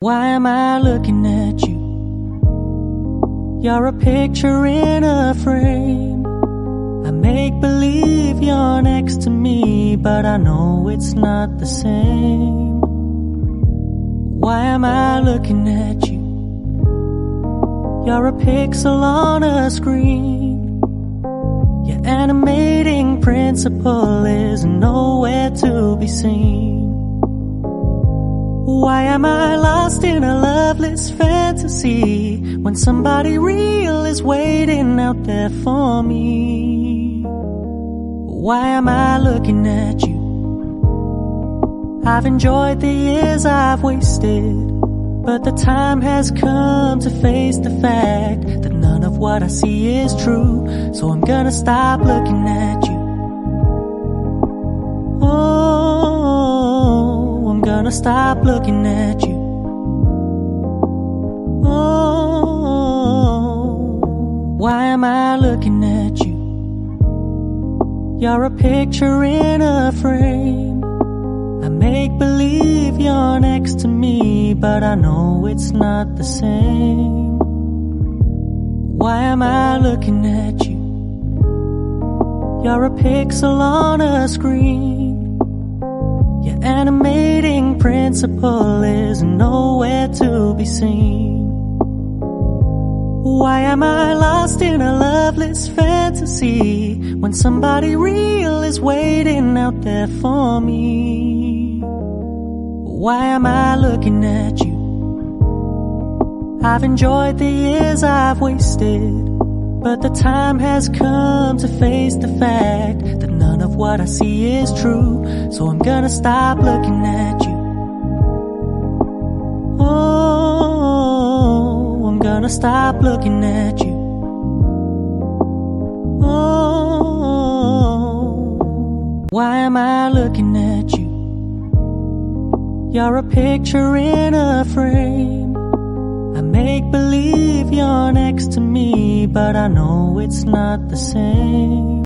Why am I looking at you? You're a picture in a frame. I make believe you're next to me, but I know it's not the same. Why am I looking at you? You're a pixel on a screen. Your animating principle is nowhere to be seen. Why am I lost in a loveless fantasy when somebody real is waiting out there for me? Why am I looking at you? I've enjoyed the years I've wasted, but the time has come to face the fact that none of what I see is true. So I'm gonna stop looking at you. Oh, I'm gonna stop looking at you. Oh, why am I looking at you? You're a picture in a frame. I make believe you're next to me, but I know it's not the same. Why am I looking at you? You're a pixel on a screen. Your animating principle is nowhere to be seen. Why am I lost in a loveless fantasy when somebody real is waiting out there for me? Why am I looking at you? I've enjoyed the years I've wasted, but the time has come to face the fact that none of what I see is true. So I'm gonna stop looking at you. Oh, I'm gonna stop looking at you. Oh, why am I looking at you? You're a picture in a frame. I make believe you're next to me, but I know it's not the same.